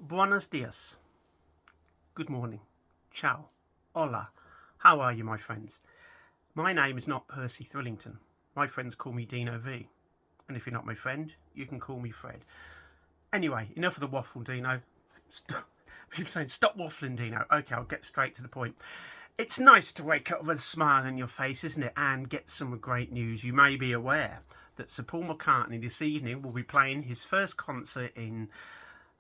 Buenos dias. Good morning. Ciao. Hola. How are you, my friends? My name is not Percy Thrillington. My friends call me Dino V. And if you're not my friend, you can call me Fred. Anyway, enough of the waffle, Dino. People saying, stop waffling, Dino. Okay, I'll get straight to the point. It's nice to wake up with a smile on your face, isn't it? And get some great news. You may be aware that Sir Paul McCartney this evening will be playing his first concert in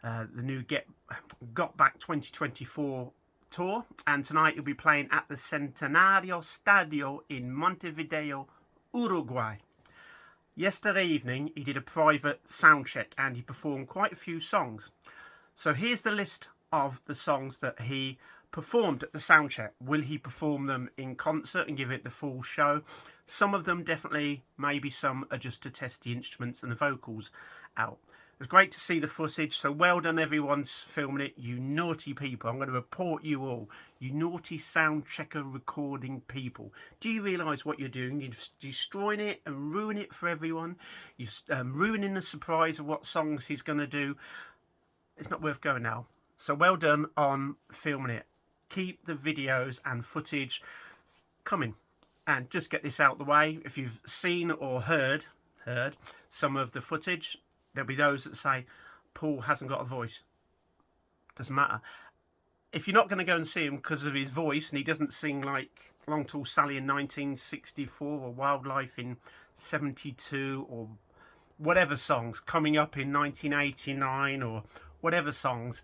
the new GOTBACK 2024 tour, and tonight he'll be playing at the Centenario Stadio in Montevideo, Uruguay. Yesterday evening he did a private sound check and he performed quite a few songs. So here's the list of the songs that he performed at the sound check. Will he perform them in concert and give it the full show? Some of them definitely, maybe some are just to test the instruments and the vocals out. It was great to see the footage, so well done everyone's filming it, you naughty people. I'm going to report you all, you naughty sound checker recording people. Do you realise what you're doing? You're destroying it and ruining it for everyone. You're ruining the surprise of what songs he's going to do. It's not worth going now. So well done on filming it. Keep the videos and footage coming. And just get this out the way. If you've seen or heard some of the footage, there'll be those that say Paul hasn't got a voice. Doesn't matter. If you're not going to go and see him because of his voice and he doesn't sing like Long Tall Sally in 1964 or Wildlife in 72 or whatever songs coming up in 1989 or whatever songs,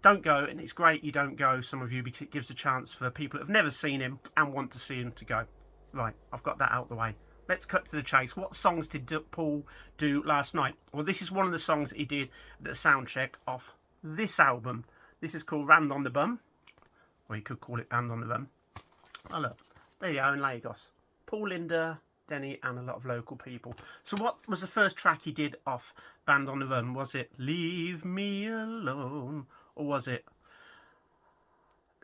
don't go. And it's great you don't go, some of you, because it gives a chance for people that have never seen him and want to see him to go. Right, I've got that out the way. Let's cut to the chase. What songs did Paul do last night? Well, this is one of the songs that he did at the soundcheck off this album. This is called Band on the Bum. Or you could call it Band on the Bum. Oh look, there you are in Lagos. Paul, Linda, Denny and a lot of local people. So what was the first track he did off Band on the Run? Was it Leave Me Alone? Or was it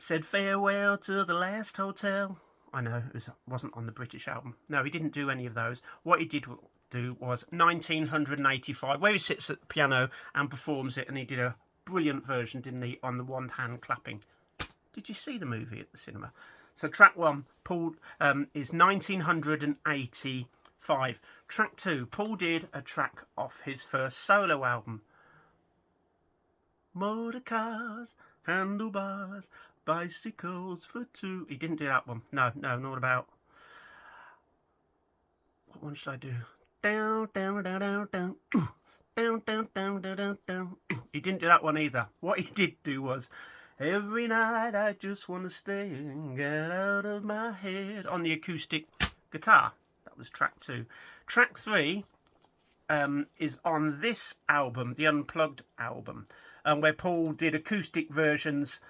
Said Farewell to the Last Hotel? I know, it wasn't on the British album. No, he didn't do any of those. What he did do was 1985, where he sits at the piano and performs it, and he did a brilliant version, didn't he, on the one hand clapping. Did you see the movie at the cinema? So track one, Paul, is 1985. Track two, Paul did a track off his first solo album. Motor cars, handlebars, bicycles for two. He didn't do that one. No, not about. What one should I do? Down, down, down, down, down. Ooh. Down, down, down, down, down, down. Ooh. He didn't do that one either. What he did do was, every night I just want to stay and get out of my head, on the acoustic guitar. That was track two. Track three is on this album, the Unplugged album, where Paul did acoustic versions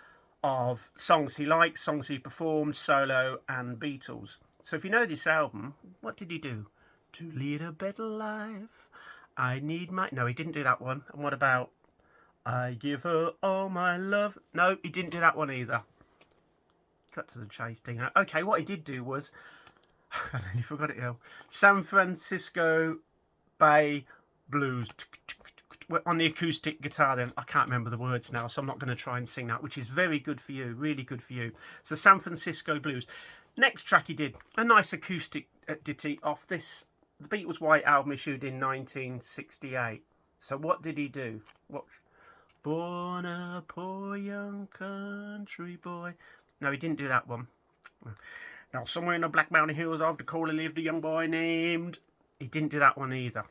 of songs he liked, songs he performed, solo and Beatles. So if you know this album, what did he do? To lead a better life, I need my... No, he didn't do that one. And what about I give her all my love? No, he didn't do that one either. Cut to the chase, Dino. Okay, what he did do was... I nearly forgot it now. San Francisco Bay Blues. On the acoustic guitar then. I can't remember the words now, so I'm not going to try and sing that, which is very good for you, really good for you. So San Francisco Blues. Next track he did, a nice acoustic ditty off this, the Beat Was White album issued in 1968. So what did he do? Watch. Born a poor young country boy. No, he didn't do that one. Now somewhere in the Black Mountain Hills of Dakota lived a young boy named... He didn't do that one either.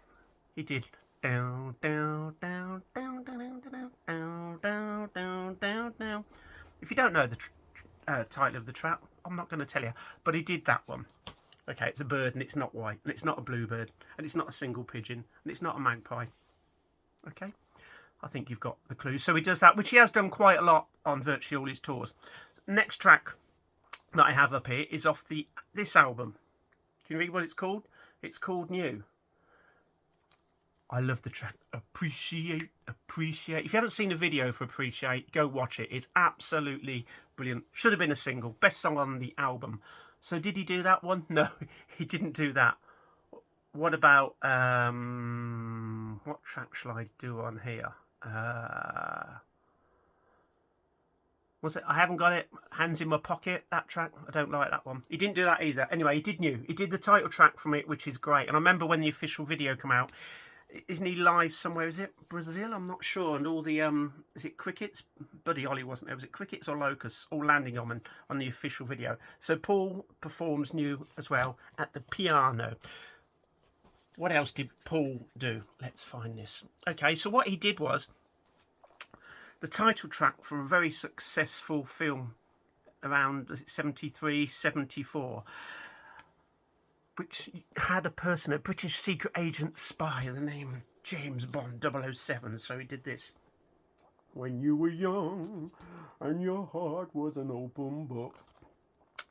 He did... Down, down, down, down, down, down, down, down, down, down, down. If you don't know the title of the track, I'm not going to tell you. But he did that one. Okay, it's a bird and it's not white. And it's not a bluebird. And it's not a single pigeon. And it's not a magpie. Okay? I think you've got the clue. So he does that, which he has done quite a lot on virtually all his tours. Next track that I have up here is off this album. Can you read what it's called? It's called New. I love the track. Appreciate. If you haven't seen the video for Appreciate, go watch it. It's absolutely brilliant. Should have been a single. Best song on the album. So did he do that one? No, he didn't do that. What about, what track shall I do on here? Was it? I haven't got it. Hands in my pocket. That track. I don't like that one. He didn't do that either. Anyway, he did new. He did the title track from it, which is great. And I remember when the official video came out. Isn't he live somewhere? Is it Brazil? I'm not sure. And all the is it crickets? Buddy Holly wasn't there. Was it crickets or locusts all landing on the official video? So Paul performs new as well at the piano. What else did Paul do? Let's find this. Okay, so what he did was the title track for a very successful film around 73, 74. Which had a person, a British secret agent spy, the name of James Bond 007. So he did this. When you were young and your heart was an open book.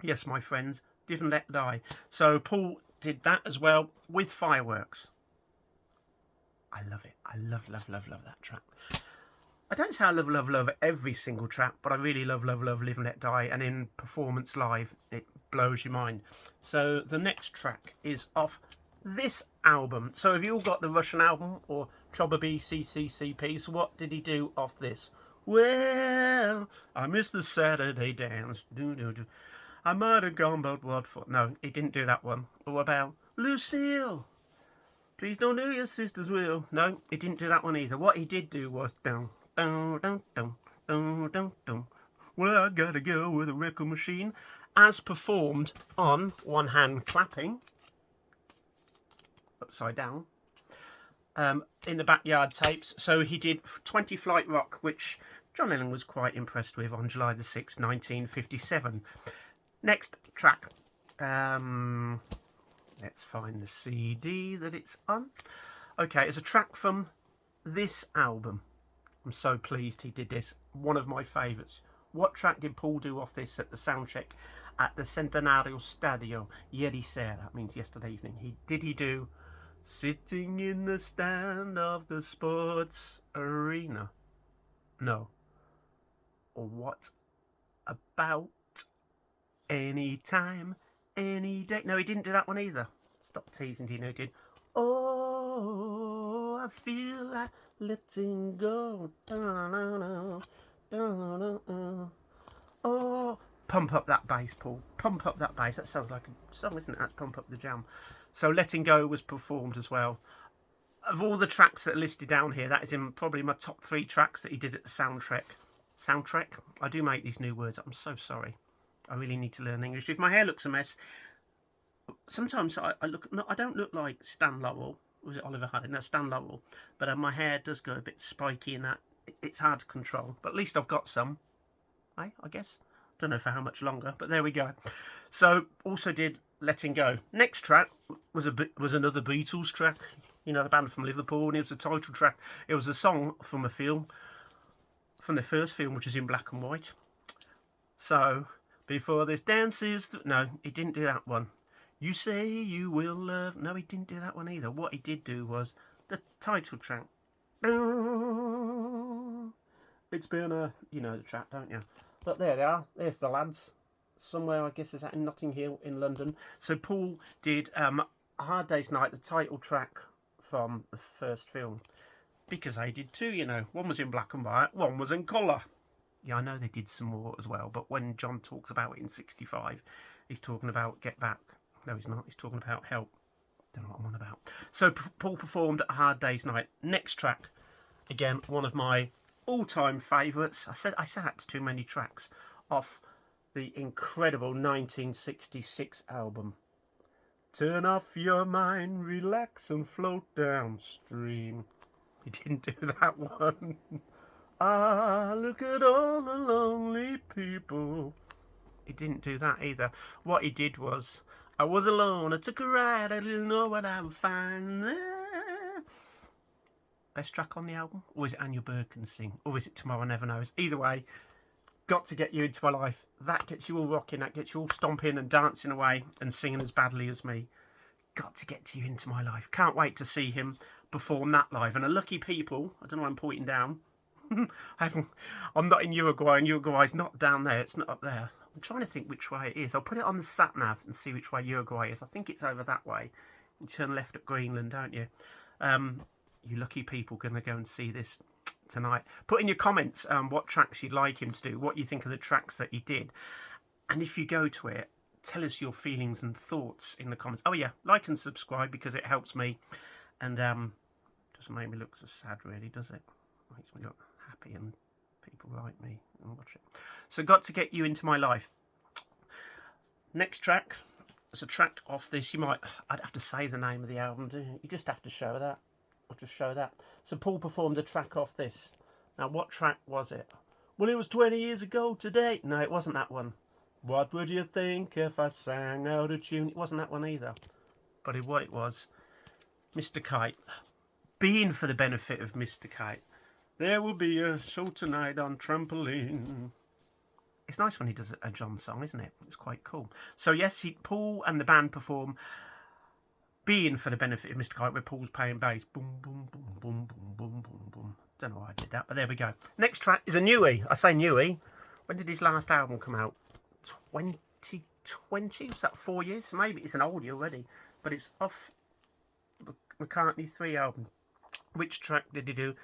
Yes, my friends, Live and Let Die. So Paul did that as well with fireworks. I love it. I love that track. I don't say I love every single track, but I really love Live and Let Die. And in performance live, it blows your mind. So the next track is off this album. So have you all got the Russian album or Trouble B CCCP? So what did he do off this? Well, I missed the Saturday dance. I might have gone, but what for? No, he didn't do that one. Or about Lucille. Please don't do your sister's will. No, he didn't do that one either. What he did do was down. Well, I gotta go with a record machine, as performed on one hand clapping, upside down, in the Backyard Tapes. So he did 20 Flight Rock, which John Lennon was quite impressed with, on July the 6th, 1957. Next track. Let's find the CD that it's on. Okay, it's a track from this album. I'm so pleased he did this. One of my favourites. What track did Paul do off this at the Soundcheck at the Centenario Stadio ieri sera? That means yesterday evening. Did he do Sitting in the Stand of the Sports Arena? No. Or what about Any Time, Any Day? No, he didn't do that one either. Stop teasing, Dino did. Oh, I feel like letting go. Oh, pump up that bass, Paul. Pump up that bass. That sounds like a song, isn't it? That's Pump Up the Jam. So Letting Go was performed as well. Of all the tracks that are listed down here, that is in probably my top 3 tracks that he did at the Soundcheck. Soundcheck? I do make these new words. I'm so sorry. I really need to learn English. If my hair looks a mess, sometimes I don't look like Stan Laurel. Was it Oliver Harding? No, Stan Laurel. But my hair does go a bit spiky and that. It's hard to control. But at least I've got some. I guess. Don't know for how much longer, but there we go. So also did Letting Go. Next track was another Beatles track. You know, the band from Liverpool, and it was the title track. It was a song from a film, from the first film, which is in black and white. So, before this dances... No, he didn't do that one. You Say You Will Love... No, he didn't do that one either. What he did do was the title track. It's been a... You know the track, don't you? But there they are. There's the lads. Somewhere, I guess, is that in Notting Hill in London. So Paul did A Hard Day's Night, the title track from the first film. Because they did two, you know. One was in black and white, one was in colour. Yeah, I know they did some more as well, but when John talks about it in 65, he's talking about Get Back. No, he's not. He's talking about Help. Don't know what I'm on about. So Paul performed A Hard Day's Night. Next track, again, one of my all-time favourites. I said that's too many tracks off the incredible 1966 album. Turn off your mind, relax and float downstream. He didn't do that one. Ah, look at all the lonely people. He didn't do that either. What he did was, I was alone, I took a ride, I didn't know what I would find there. Best track on the album? Or is it Anya Birkin Sing? Or is it Tomorrow Never Knows? Either way, Got to Get You Into My Life. That gets you all rocking, that gets you all stomping and dancing away and singing as badly as me. Got to Get You Into My Life. Can't wait to see him perform that live. And a lucky people, I don't know why I'm pointing down. I'm not in Uruguay, and Uruguay's not down there, it's not up there. I'm trying to think which way it is. I'll put it on the sat-nav and see which way Uruguay is. I think it's over that way. You turn left at Greenland, don't you? You lucky people going to go and see this tonight. Put in your comments what tracks you'd like him to do, what you think of the tracks that he did. And if you go to it, tell us your feelings and thoughts in the comments. Oh yeah, like and subscribe because it helps me. And doesn't make me look so sad really, does it? Makes me look happy and people like me and watch it. So got to get you into my life. Next track is a track off this. I'd have to say the name of the album, do you? You just have to show that. I'll just show that. So Paul performed a track off this. Now what track was it? Well, it was 20 years ago today. No, it wasn't that one. What would you think if I sang out of tune? It wasn't that one either. But what it was, Mr. Kite. Being for the benefit of Mr. Kite. There will be a show tonight on trampoline. It's nice when he does a John song, isn't it? It's quite cool. So yes, Paul and the band perform Being for the benefit of Mr. Kite, where Paul's playing bass. Boom, boom, boom, boom, boom, boom, boom, boom. Don't know why I did that, but there we go. Next track is a newie. I say newie. When did his last album come out? 2020? Was that 4 years? Maybe it's an oldie already. But it's off the McCARTNEY 3 album. Which track did he do?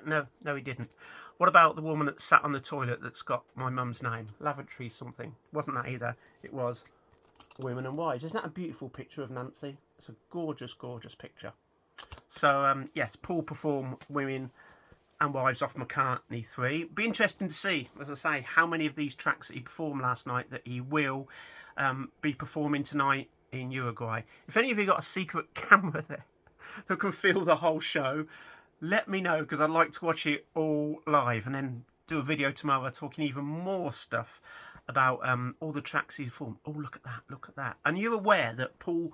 No, he didn't. What about the woman that sat on the toilet that's got my mum's name? Lavatory something. Wasn't that either. It was Women and Wives. Isn't that a beautiful picture of Nancy? It's a gorgeous, gorgeous picture. So, yes, Paul performed Women and Wives off McCARTNEY 3. Be interesting to see, as I say, how many of these tracks that he performed last night that he will be performing tonight in Uruguay. If any of you got a secret camera there that can film the whole show, let me know, because I'd like to watch it all live and then do a video tomorrow talking even more stuff about all the tracks he performed. Oh, look at that, look at that. And you're aware that Paul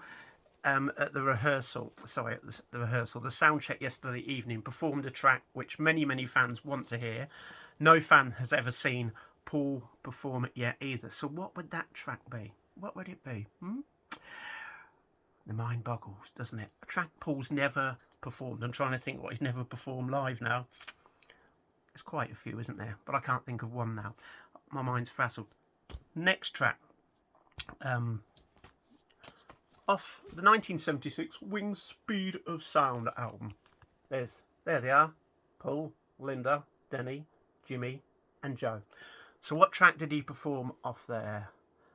at the rehearsal, the sound check yesterday evening, performed a track which many, many fans want to hear. No fan has ever seen Paul perform it yet either. So what would that track be? What would it be? The mind boggles, doesn't it? A track Paul's never performed. I'm trying to think what he's never performed live now. There's quite a few, isn't there? But I can't think of one now. My mind's frazzled. Next track. Off the 1976 Wings Speed of Sound album. There they are. Paul, Linda, Denny, Jimmy and Joe. So what track did he perform off there?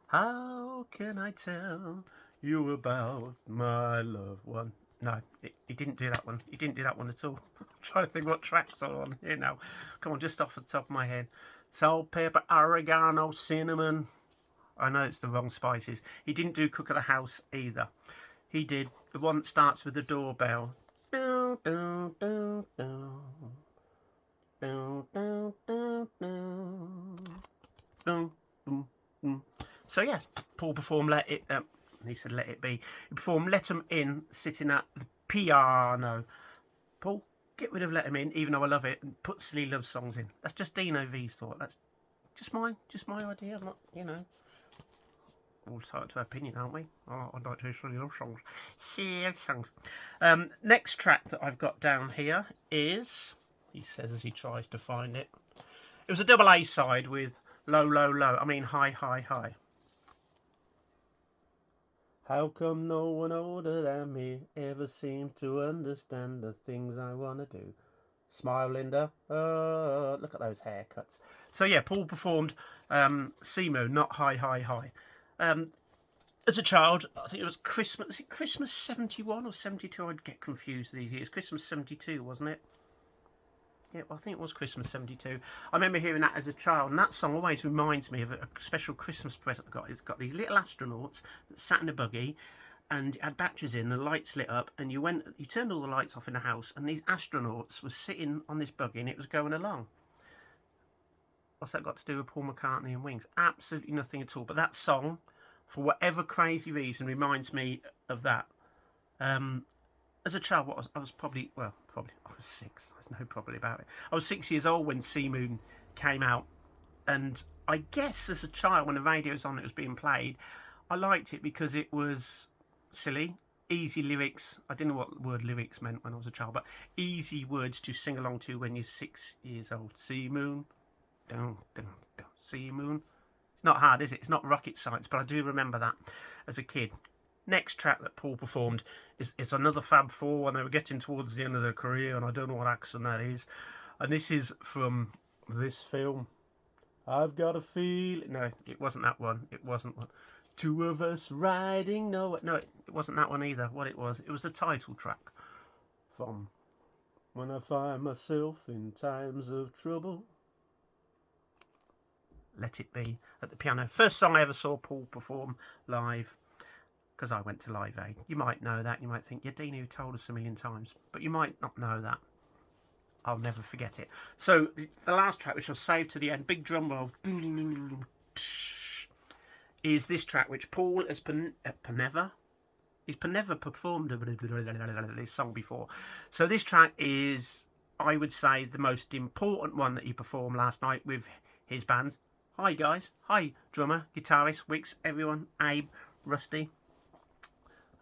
How can I tell you about my loved one? No, he didn't do that one. He didn't do that one at all. I'm trying to think what tracks are on here now. Come on, just off the top of my head. Salt, pepper, oregano, cinnamon. I know it's the wrong spices. He didn't do Cook of the House either. He did the one that starts with the doorbell. So yes, Paul performed Let It. He said Let It Be. He performed Let 'Em In, sitting at the piano. Paul, get rid of Let 'Em In, even though I love it, and put silly love songs in. That's just Dino V's thought. That's just my idea. I'm not, you know, all entitled to opinion, aren't we? Oh, I'd like to hear silly love songs. Silly songs. Next track that I've got down here is, he says as he tries to find it, it was a double A side with Low, Low, Low. I mean High, High, High. How come no one older than me ever seems to understand the things I want to do? Smile, Linda. Look at those haircuts. So yeah, Paul performed Seamoon, not High, High, High. As a child, I think it was Christmas. Was it Christmas 71 or 72? I'd get confused these years. Christmas 72, wasn't it? Yeah, well, I think it was Christmas 72. I remember hearing that as a child, and that song always reminds me of a special Christmas present I got. It's got these little astronauts that sat in a buggy, and it had batteries in, the lights lit up, and you turned all the lights off in the house, and these astronauts were sitting on this buggy, and it was going along. What's that got to do with Paul McCartney and Wings? Absolutely nothing at all. But that song, for whatever crazy reason, reminds me of that. As a child, I was probably I was 6. There's no probably about it. I was 6 years old when Seamoon came out, and I guess as a child, when the radio was on, it was being played, I liked it because it was silly, easy lyrics. I didn't know what the word lyrics meant when I was a child, but easy words to sing along to when you're 6 years old. Seamoon, down, down, down. Seamoon. It's not hard, is it? It's not rocket science, but I do remember that as a kid. next track that Paul performed is another Fab Four when they were getting towards the end of their career, and I don't know what accent that is. And this is from this film. I've got a feeling. No, it wasn't that one. It wasn't one. Two of us riding. No, it wasn't that one either. What it was the title track from When I Find Myself in Times of Trouble. Let It Be at the piano. First song I ever saw Paul perform live, because I went to Live Aid. You might know that. You might think, yeah, Dino told us a million times, but you might not know that. I'll never forget it. So the last track, which I've saved to the end, big drum roll, is this track, which Paul has never performed this song before. So this track is, I would say, the most important one that he performed last night with his band. Hi guys, hi drummer, guitarist, Wicks, everyone, Abe, Rusty,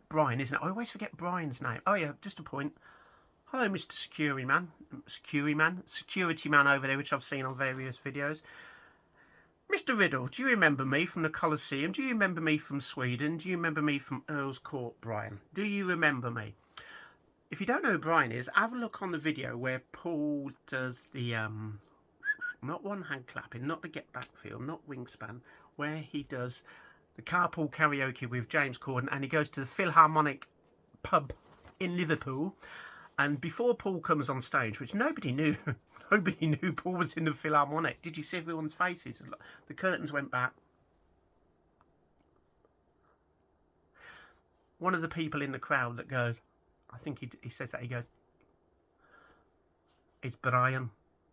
Brian, isn't it? I always forget Brian's name. Oh yeah, just a point. Hello, Mr. Security Man over there, which I've seen on various videos. Mr. Riddle, do you remember me from the Colosseum? Do you remember me from Sweden? Do you remember me from Earl's Court, Brian? Do you remember me? If you don't know who Brian is, have a look on the video where Paul does the, not one hand clapping, not the Get Back feel, not Wingspan, where he does the carpool karaoke with James Corden, and he goes to the Philharmonic pub in Liverpool. And before Paul comes on stage, which nobody knew, nobody knew Paul was in the Philharmonic. Did you see everyone's faces? The curtains went back. One of the people in the crowd that goes, I think he says that, he goes, it's Brian.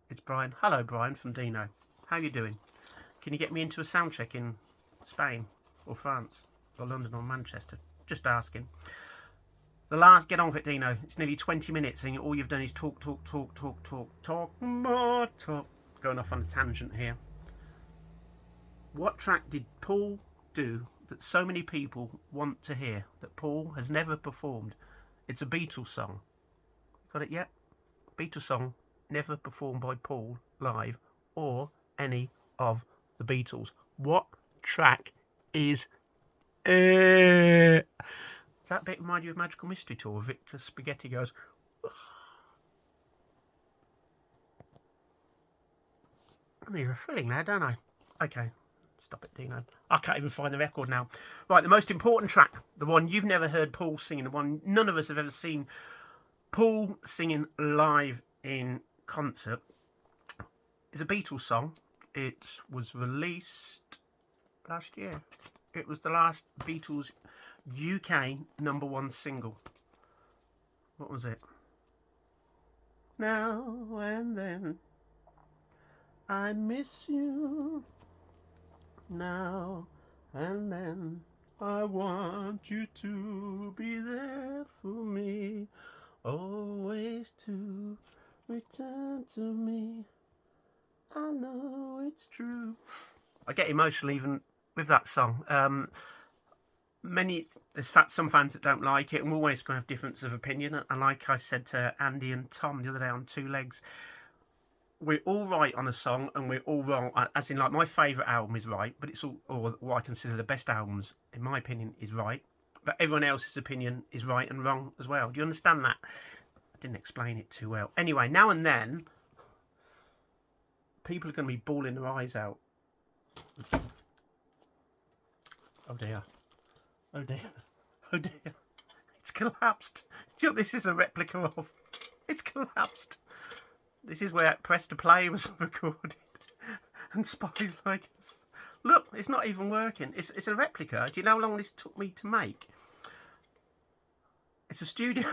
It's Brian. Hello, Brian from Dino. How you doing? Can you get me into a sound check in Spain or France or London or Manchester? Just asking. The last, get on with it, Dino. It's nearly 20 minutes and all you've done is talk, more talk. Going off on a tangent here. What track did Paul do that so many people want to hear, that Paul has never performed? It's a Beatles song. Got it yet? Beatles song never performed by Paul live or any of the Beatles. What track is it? Does that bit remind you of Magical Mystery Tour? Victor Spaghetti goes, I need a feeling there, don't I? Okay, stop it, Dino. I can't even find the record now. Right, the most important track, the one you've never heard Paul singing, the one none of us have ever seen Paul singing live in concert, is a Beatles song. It was released last year. It was the last Beatles UK #1 single. What was it? Now and then I miss you. Now and then I want you to be there for me, always to return to me. I know it's true. I get emotional even with that song. There's some fans that don't like it, and we're always going to have differences of opinion. And like I said to Andy and Tom the other day on Two Legs, we're all right on a song and we're all wrong. As in, like, my favourite album is right, but it's all, or what I consider the best albums, in my opinion, is right. But everyone else's opinion is right and wrong as well. Do you understand that? I didn't explain it too well. Anyway, now and then, people are going to be bawling their eyes out. Oh dear. Oh dear. Oh dear. It's collapsed. Do you know what this is a replica of? It's collapsed. This is where Press to Play was recorded. And Spies Like Us. Look, it's not even working. It's a replica. Do you know how long this took me to make? It's a studio.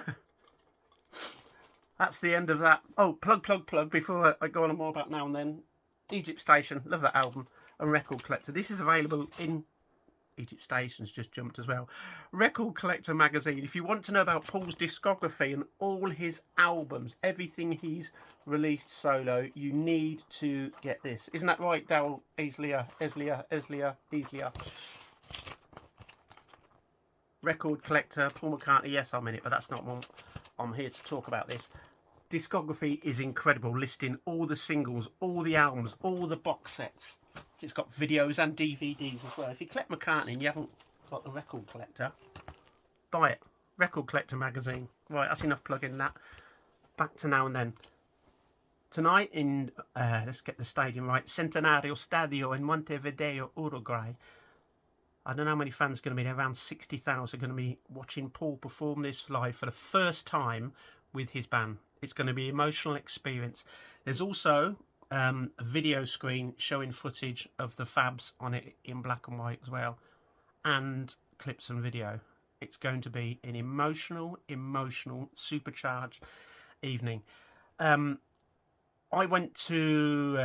That's the end of that. Oh, plug, before I go on more about Now and Then. Egypt Station, love that album. And Record Collector. This is available in Egypt Station's just jumped as well. Record Collector magazine. If you want to know about Paul's discography and all his albums, everything he's released solo, you need to get this. Isn't that right, Daryl Easlier? Record Collector, Paul McCartney. Yes, I'm in it, but that's not one. I'm here to talk about this. Discography is incredible, listing all the singles, all the albums, all the box sets. It's got videos and DVDs as well. If you collect McCartney and you haven't got the Record Collector, Buy it. Record Collector magazine. Right, that's enough plugging that. Back to Now and Then. Tonight in, let's get the stadium right, Centenario Stadio in Montevideo, Uruguay. I don't know how many fans are going to be there. Around 60,000 are going to be watching Paul perform this live for the first time with his band. It's going to be an emotional experience. There's also a video screen showing footage of the Fabs on it in black and white as well, and clips and video. It's going to be an emotional, supercharged evening. I went to,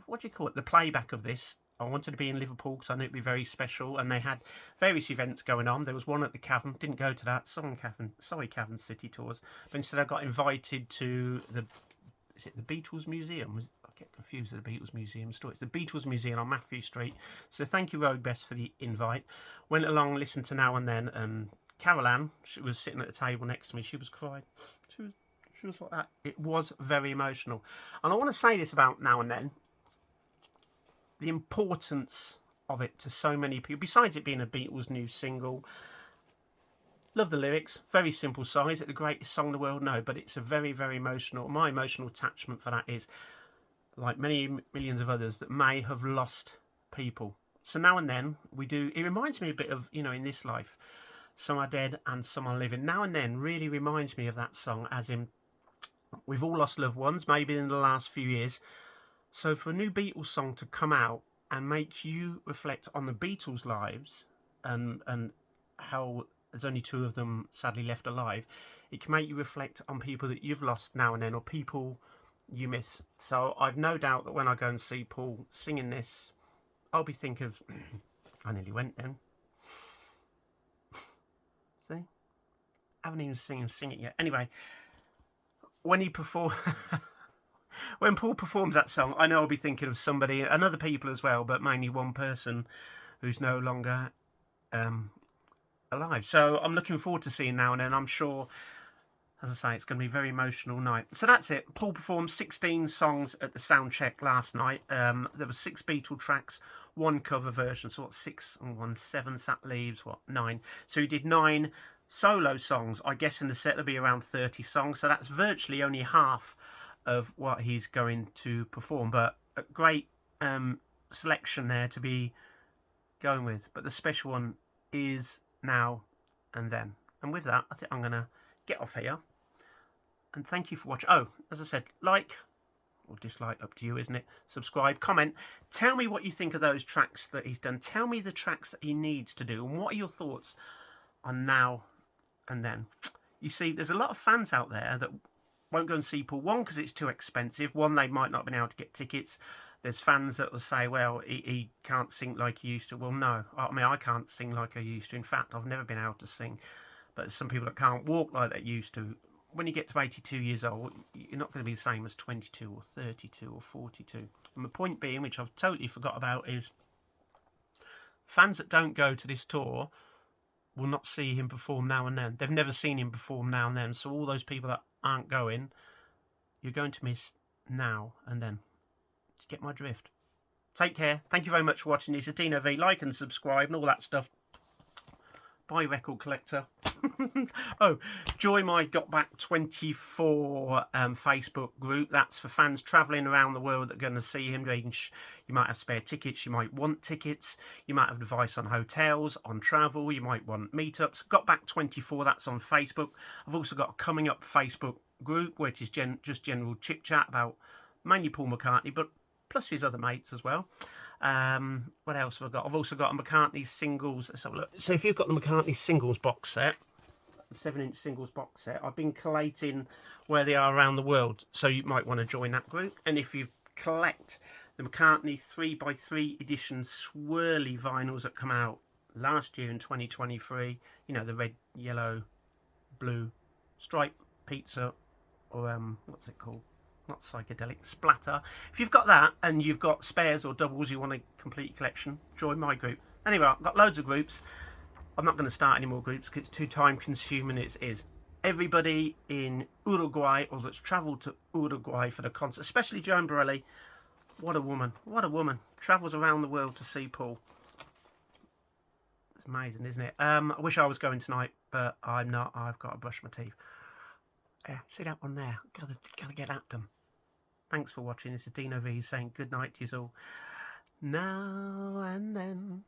what do you call it, the playback of this. I wanted to be in Liverpool because I knew it'd be very special, and they had various events going on. There was one at the Cavern, didn't go to that. Cavern City Tours, but instead I got invited to the, is it the Beatles Museum? I get confused with the Beatles Museum store. It's the Beatles Museum on Matthew Street. So thank you, Road Best, for the invite. Went along, listened to Now and Then, and Carol Ann, she was sitting at the table next to me. She was crying. She was like that. It was very emotional. And I want to say this about Now and Then. The importance of it to so many people, besides it being a Beatles new single. Love the lyrics, very simple song. Is it the greatest song in the world? No, but it's a very, very emotional. My emotional attachment for that is, like many millions of others that may have lost people. So Now and Then we do, it reminds me a bit of, you know, in this life, some are dead and some are living. Now and Then really reminds me of that song, as in, we've all lost loved ones, maybe in the last few years. So for a new Beatles song to come out and make you reflect on the Beatles' lives and how there's only two of them sadly left alive, it can make you reflect on people that you've lost now and then, or people you miss. So I've no doubt that when I go and see Paul singing this, I'll be thinking of, I nearly went then. See? I haven't even seen him sing it yet. Anyway, when he performs... When Paul performs that song, I know I'll be thinking of somebody and other people as well, but mainly one person who's no longer alive. So I'm looking forward to seeing Now and Then. I'm sure, as I say, it's going to be a very emotional night. So that's it. Paul performed 16 songs at the Soundcheck last night. There were 6 Beatle tracks, 1 cover version. So what, 6 and 1, 7, so that leaves, what, 9. So he did 9 solo songs. I guess in the set there'll be around 30 songs. So that's virtually only half of what he's going to perform, but a great selection there to be going with. But the special one is Now and Then. And with that, I think I'm going to get off here. And thank you for watching. Oh, as I said, like or dislike, up to you, isn't it? Subscribe, comment. Tell me what you think of those tracks that he's done. Tell me the tracks that he needs to do. And what are your thoughts on Now and Then? You see, there's a lot of fans out there that won't go and see Paul. 1, because it's too expensive. 1, they might not have been able to get tickets. There's fans that will say, well, he can't sing like he used to. Well, no. I mean, I can't sing like I used to. In fact, I've never been able to sing. But there's some people that can't walk like they used to. When you get to 82 years old, you're not going to be the same as 22 or 32 or 42. And the point being, which I've totally forgot about, is fans that don't go to this tour will not see him perform Now and Then. They've never seen him perform Now and Then. So all those people that aren't going, you're going to miss Now and Then. To get my drift. Take care. Thank you very much for watching. This is Dino V. Like and subscribe and all that stuff. Bye, Record Collector. Oh, join my GOTBACK 24 Facebook group. That's for fans travelling around the world that are going to see him. You might have spare tickets. You might want tickets. You might have advice on hotels, on travel. You might want meetups. GOTBACK 24, that's on Facebook. I've also got a coming up Facebook group, which is just general chit chat about mainly Paul McCartney, but plus his other mates as well. What else have I got? I've also got a McCartney singles. Let's have a look. So if you've got the McCartney singles box set, the 7-inch singles box set, I've been collating where they are around the world. So you might want to join that group. And if you collect the McCartney 3x3 edition swirly vinyls that come out last year in 2023, you know, the red, yellow, blue stripe pizza, or what's it called? Not psychedelic, splatter. If you've got that and you've got spares or doubles, you want a complete collection, join my group. Anyway, I've got loads of groups. I'm not going to start any more groups because it's too time consuming. It is. Everybody in Uruguay or that's travelled to Uruguay for the concert, especially Joan Bareilles. What a woman. What a woman. Travels around the world to see Paul. It's amazing, isn't it? I wish I was going tonight. but I'm not. I've got to brush my teeth. Yeah, see that one there? Gotta get that done. Thanks for watching. This is Dino V saying good night to you all. Now and then.